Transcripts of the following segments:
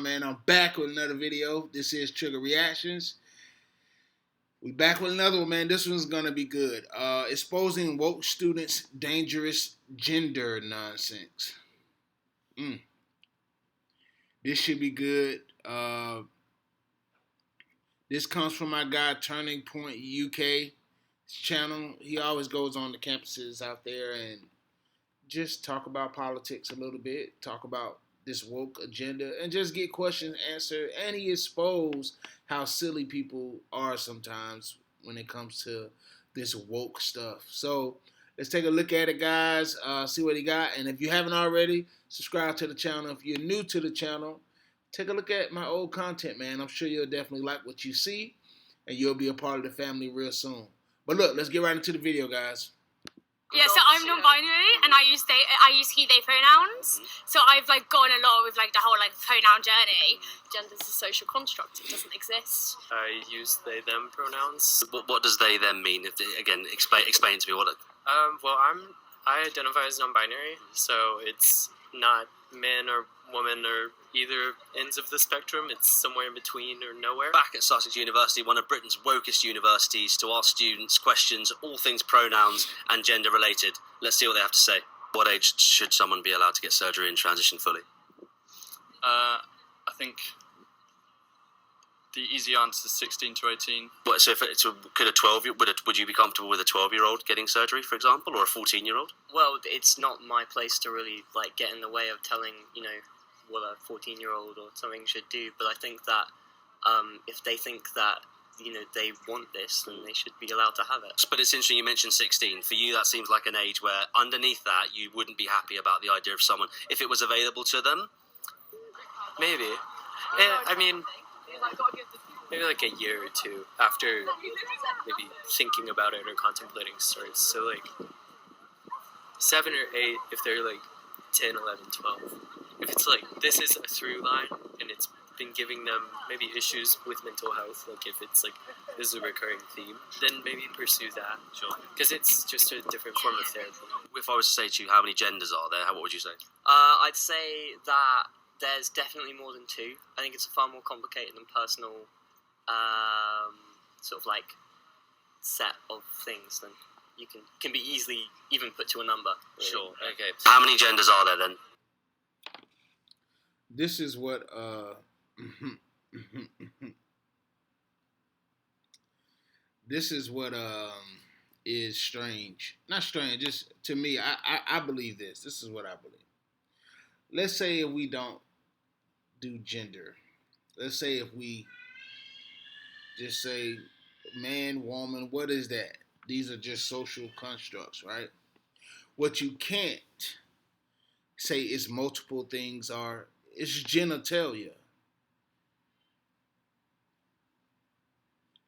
Man, I'm back with another video. This is Trigger Reactions. We back with another one, man. This one's gonna be good. Exposing woke students' dangerous gender nonsense. This should be good. This comes from my guy Turning Point UK channel. He always goes on the campuses out there and just talk about politics a little bit. Talk about this woke agenda and just get questions answered, and he exposed how silly people are sometimes when it comes to this woke stuff. So let's take a look at it, guys. See what he got, and if you haven't already, subscribe to the channel. If you're new to the channel, take a look at my old content, man. I'm sure you'll definitely like what you see, and you'll be a part of the family real soon. But look, let's get right into the video, guys. Yeah, so I'm non-binary and I use he/they pronouns. So I've gone along with the whole pronoun journey. Gender's a social construct; it doesn't exist. I use they/them pronouns. What does they/them mean? Again, explain to me what. Well, I identify as non-binary, so it's not man or woman or either ends of the spectrum. It's somewhere in between or nowhere. Back at Sussex University, one of Britain's wokest universities, to ask students questions, all things pronouns and gender related. Let's see what they have to say. What age should someone be allowed to get surgery and transition fully? I think the easy answer is 16 to 18. What, so could a 12 would you be comfortable with a 12-year-old getting surgery, for example, or a 14-year-old? Well, it's not my place to really get in the way of telling what a 14-year-old or something should do. But I think that if they think that they want this, then they should be allowed to have it. But it's interesting you mentioned 16. For you, that seems like an age where underneath that you wouldn't be happy about the idea of someone if it was available to them. Maybe. I mean, maybe a year or two after maybe thinking about it or contemplating starts. So 7 or 8 if they're 10, 11, 12. If it's this is a through line and it's been giving them maybe issues with mental health, if it's this is a recurring theme, then maybe pursue that. Sure. Because it's just a different form of therapy. If I was to say to you how many genders are there, what would you say? I'd say that there's definitely more than 2. I think it's far more complicated and personal set of things than you can be easily even put to a number. Really. Sure. Okay. How many genders are there then? This is what this is what is strange. Not strange, just to me, I believe this. This is what I believe. Let's say if we don't do gender. Let's say if we just say man, woman, what is that? These are just social constructs, right? What you can't say is multiple things are, it's genitalia.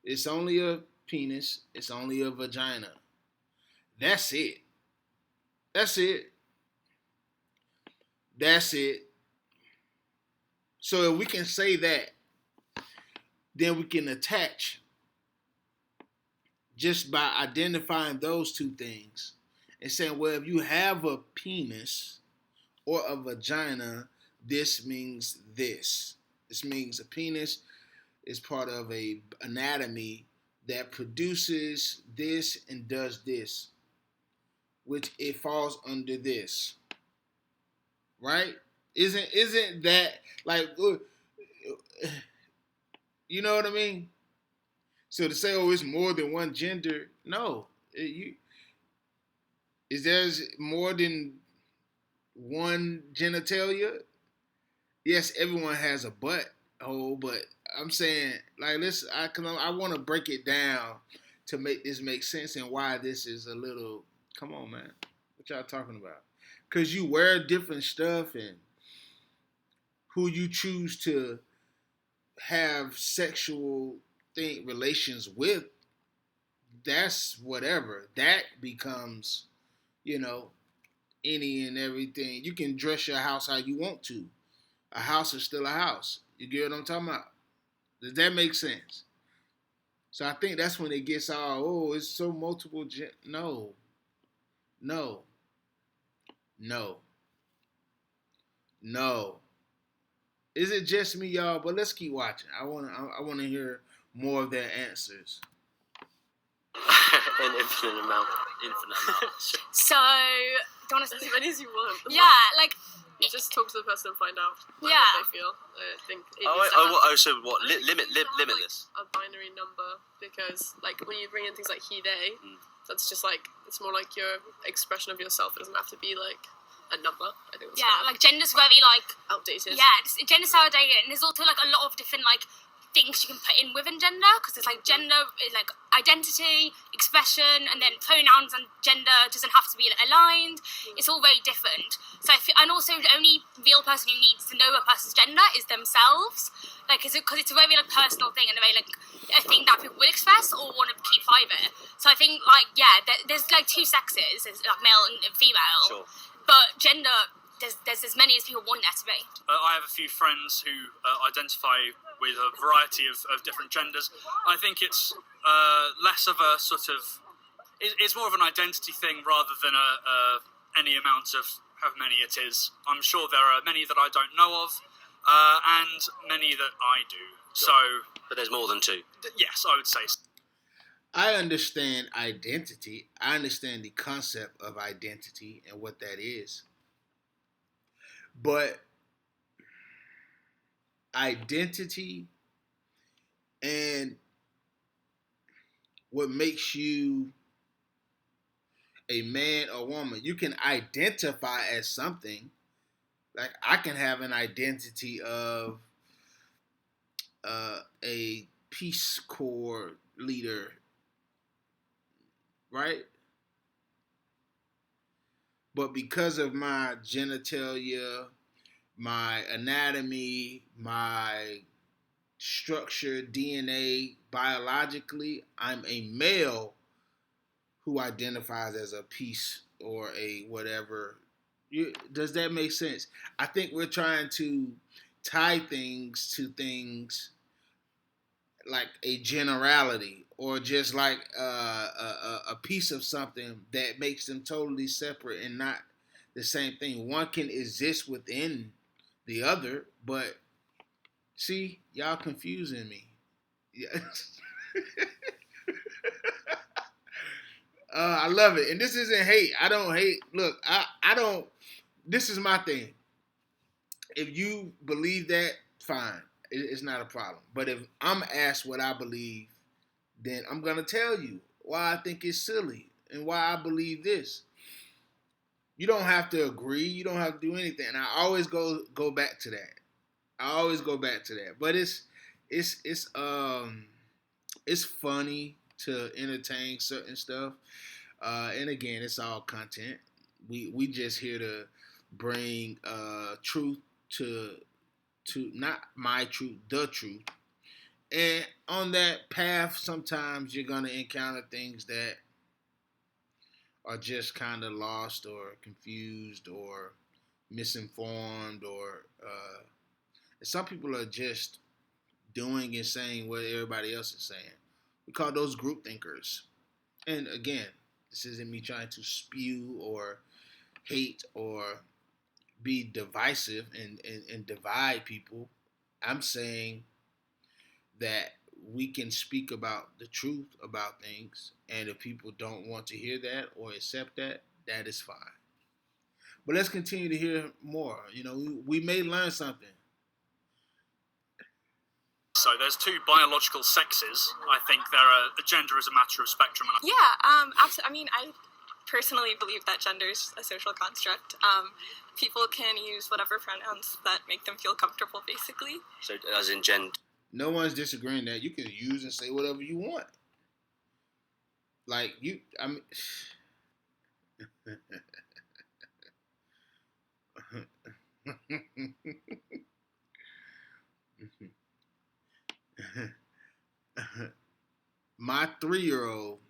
It's only a penis. It's only a vagina. That's it. That's it. That's it. So if we can say that, then we can attach just by identifying those 2 things and saying, well, if you have a penis or a vagina, this means this. This means a penis is part of a anatomy that produces this and does this, which it falls under this. Right? Isn't that you know what I mean? So to say, oh, it's more than one gender, no. Is there more than one genitalia? Yes, everyone has a butthole, but I'm saying, I want to break it down to make this make sense and why this is a little, come on, man. What y'all talking about? Because you wear different stuff and who you choose to have sexual relations with, that's whatever. That becomes, any and everything. You can dress your house how you want to. A house is still a house. You get what I'm talking about? Does that make sense? So I think that's when it gets all, oh, it's so multiple. No. Is it just me, y'all? But let's keep watching. I wanna hear more of their answers. An infinite amount. Infinite amount. So, don't want to As many as you want. Yeah, like, You just talk to the person and find out Yeah. what they feel. I think it needs to have So what? I think Limitless. a binary number, because like when you bring in things like he, they, Mm. that's just like, it's more like your expression of yourself. It doesn't have to be like a number. I think that's yeah, kind of like gender's very like outdated. yeah, gender's outdated, and there's also like a lot of different like things you can put in within gender, because it's like gender is like identity, expression, and then pronouns and gender doesn't have to be aligned. It's all very different. So and also the only real person who needs to know a person's gender is themselves. Like, because it's a very like personal thing and a very like a thing that people will express or want to keep private. So I think like there's like two sexes, there's like male and female, Sure. but gender there's as many as people want there to be. I have a few friends who identify with a variety of different genders. I think it's less of a sort of... It's more of an identity thing rather than any amount of how many it is. I'm sure there are many that I don't know of, and many that I do. Sure. So, But there's more than two. yes, I would say so. I understand identity. I understand the concept of identity and what that is. But identity and what makes you a man or woman, you can identify as something. Like, I can have an identity of a Peace Corps leader, right? But because of my genitalia, my anatomy, my structure, DNA, biologically, I'm a male who identifies as a peace or a whatever. Does that make sense? I think we're trying to tie things to things like a generality, or just like a piece of something that makes them totally separate and not the same thing. One can exist within the other, but see, y'all confusing me. Yeah. I love it, and this isn't hate. I don't hate. Look, I don't. This is my thing. If you believe that, fine. It's not a problem. But if I'm asked what I believe, then I'm going to tell you why I think it's silly and why I believe this. You don't have to agree. You don't have to do anything. And I always go back to that. But it's funny to entertain certain stuff. And again, it's all content. We just here to bring truth to not my truth, the truth. And on that path, sometimes you're going to encounter things that are just kind of lost or confused or misinformed, or some people are just doing and saying what everybody else is saying. We call those group thinkers. And again, this isn't me trying to spew or hate or be divisive and divide people. I'm saying that we can speak about the truth about things, and if people don't want to hear that or accept that, that is fine. But let's continue to hear more. You know, we may learn something. So there's two biological sexes. I think gender is a matter of spectrum. And Absolutely. I mean, I personally believe that gender is a social construct. People can use whatever pronouns that make them feel comfortable, basically. So as in gender. No one's disagreeing that you can use and say whatever you want. Like my three-year-old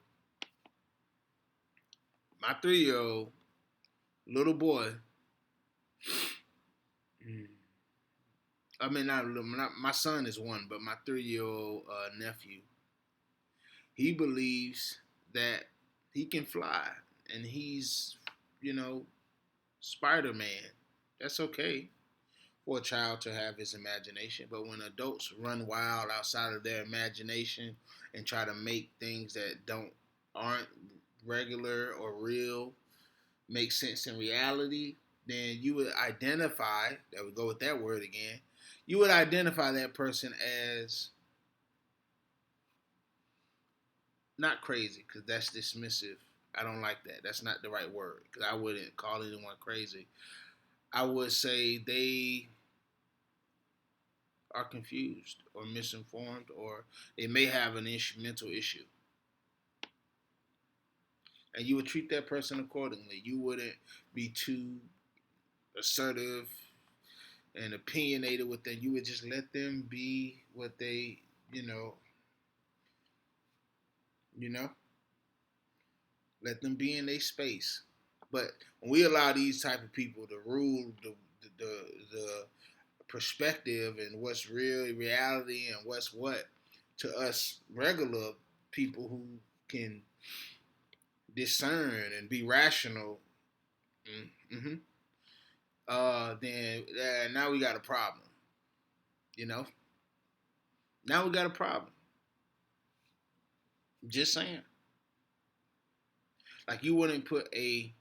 little boy. I mean, not my son is one, but my 3-year-old nephew. He believes that he can fly, and he's, Spider-Man. That's okay. for a child to have his imagination. But when adults run wild outside of their imagination and try to make things that aren't regular or real make sense in reality, then you would identify, that would go with that word again, you would identify that person as not crazy, because that's dismissive. I don't like that. That's not the right word, because I wouldn't call anyone crazy. I would say they are confused or misinformed, or they may have an mental issue. And you would treat that person accordingly. You wouldn't be too assertive and opinionated with them. You would just let them be what they, let them be in their space. But when we allow these type of people to rule the perspective and what's real reality and what's what to us regular people who can discern and be rational, then now we got a problem. Now we got a problem. Just saying. Like, you wouldn't put a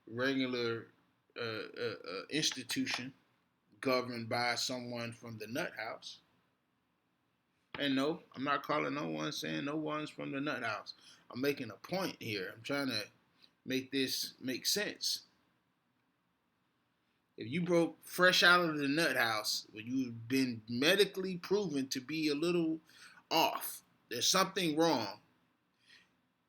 regular institution governed by someone from the nut house. And no, I'm not calling no one saying no one's from the nut house. I'm making a point here. I'm trying to make this make sense. If you broke fresh out of the nut house, when you've been medically proven to be a little off, there's something wrong,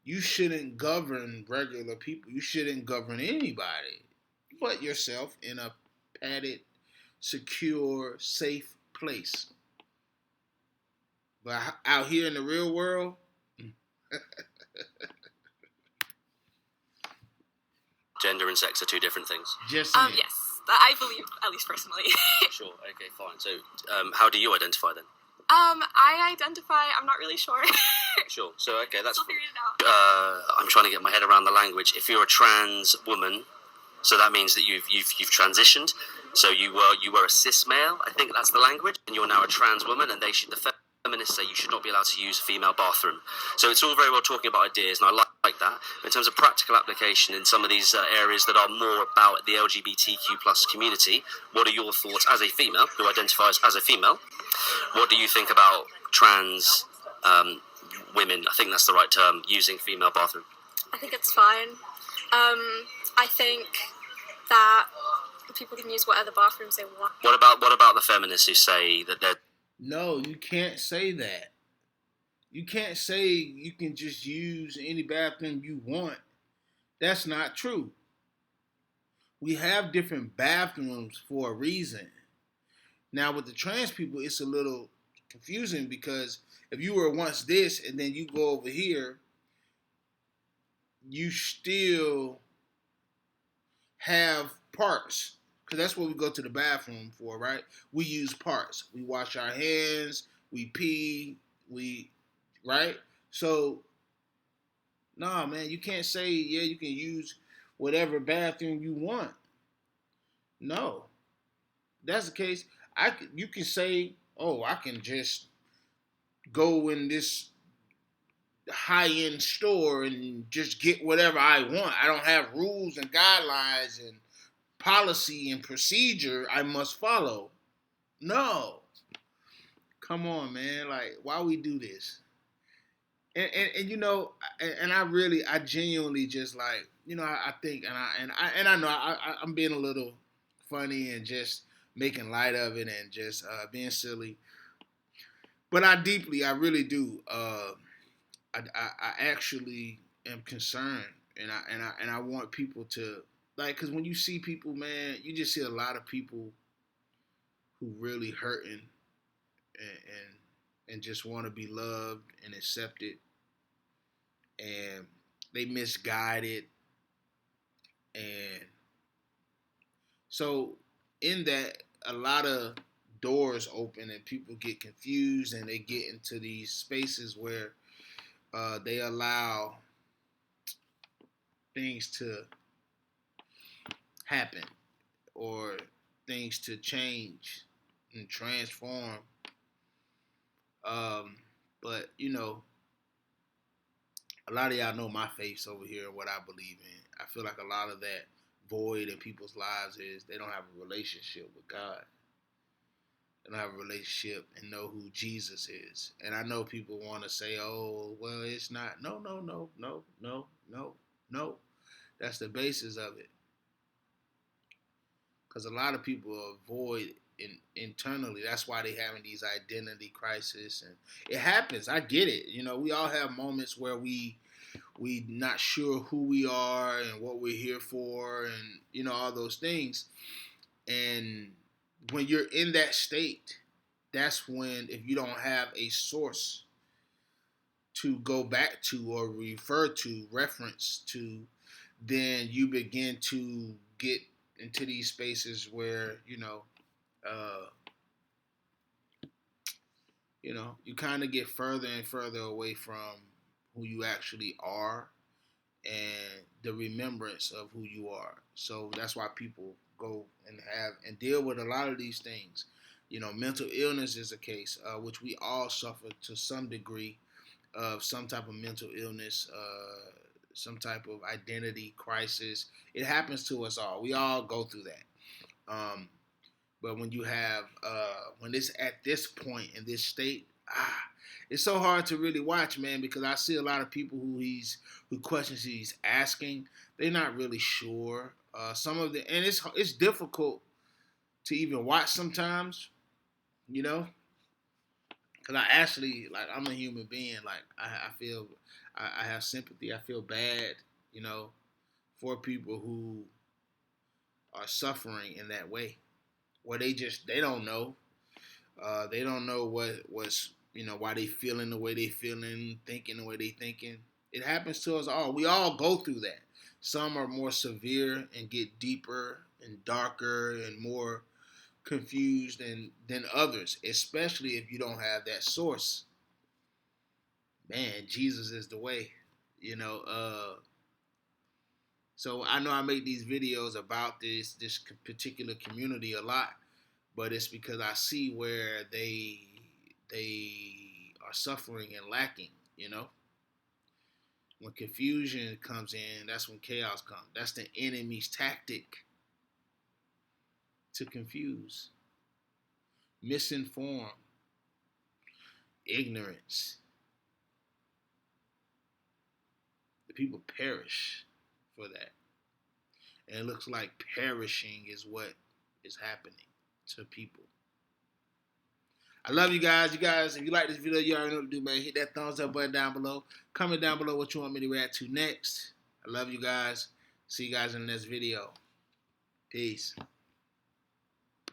you shouldn't govern regular people. You shouldn't govern anybody but yourself in a padded, secure, safe place. But out here in the real world, gender and sex are two different things. Just saying. Yes, I believe, at least personally. Sure. Okay. Fine. So, how do you identify then? I identify. I'm not really sure. Sure. So, okay, that's. Still figuring it out. I'm trying to get my head around the language. If you're a trans woman, so that means that you've transitioned. So you were a cis male. I think that's the language, and you're now a trans woman. And the feminists say you should not be allowed to use a female bathroom. So it's all very well talking about ideas, and I like that. But in terms of practical application in some of these areas that are more about the LGBTQ plus community, what are your thoughts as a female who identifies as a female? What do you think about trans women? I think that's the right term, using female bathroom. I think it's fine. I think that people can use whatever bathrooms they want. What about the feminists who say that they're... No, you can't say that. You can't say you can just use any bathroom you want. That's not true. We have different bathrooms for a reason. Now, with the trans people, it's a little confusing, because if you were once this and then you go over here, you still have parts. Because that's what we go to the bathroom for, right? We use parts. We wash our hands, we pee, right? So, nah, man, you can't say, yeah, you can use whatever bathroom you want. No. If that's the case, you can say, oh, I can just go in this high-end store and just get whatever I want. I don't have rules and guidelines and policy and procedure I must follow. No. Come on, man. Like, why we do this? And I genuinely just, like, I think, and I know I'm being a little funny and just making light of it and just being silly. But I really do. I actually am concerned, and I want people to, like, because when you see people, man, you just see a lot of people who really hurting and just want to be loved and accepted, and they misguided, and so in that, a lot of doors open and people get confused and they get into these spaces where they allow things to happen, or things to change and transform. But you know, a lot of y'all know my faiths over here and what I believe in. I feel like a lot of that void in people's lives is they don't have a relationship with God. They don't have a relationship and know who Jesus is. And I know people want to say, oh, well, it's not. No. That's the basis of it. Because a lot of people are void internally. That's why they having these identity crises. And it happens. I get it. You know, we all have moments where we not sure who we are and what we're here for and, you know, all those things. And when you're in that state, that's when, if you don't have a source to go back to or refer to, reference to, then you begin to get into these spaces where, you kind of get further and further away from who you actually are and the remembrance of who you are. So that's why people go and deal with a lot of these things. You know, mental illness is a case, which we all suffer to some degree of some type of mental illness, some type of identity crisis. It happens to us all. We all go through that. But when you have, when it's at this point in this state, it's so hard to really watch, man, because I see a lot of people who questions he's asking, they're not really sure. Some of the, and it's difficult to even watch sometimes, you know, because I actually, like, I'm a human being. Like, I feel, I have sympathy. I feel bad, you know, for people who are suffering in that way, where they don't know. They don't know what's, you know, why they feeling the way they feeling, thinking the way they thinking. It happens to us all. We all go through that. Some are more severe and get deeper and darker and more confused than others, especially if you don't have that source. Man, Jesus is the way, you know. So I know I make these videos about this particular community a lot, but it's because I see where they are suffering and lacking, you know. When confusion comes in, that's when chaos comes. That's the enemy's tactic, to confuse, misinform, ignorance. The people perish for that. And it looks like perishing is what is happening to people. I love you guys. You guys, if you like this video, you already know what to do, man. Hit that thumbs up button down below. Comment down below what you want me to react to next. I love you guys. See you guys in the next video. Peace.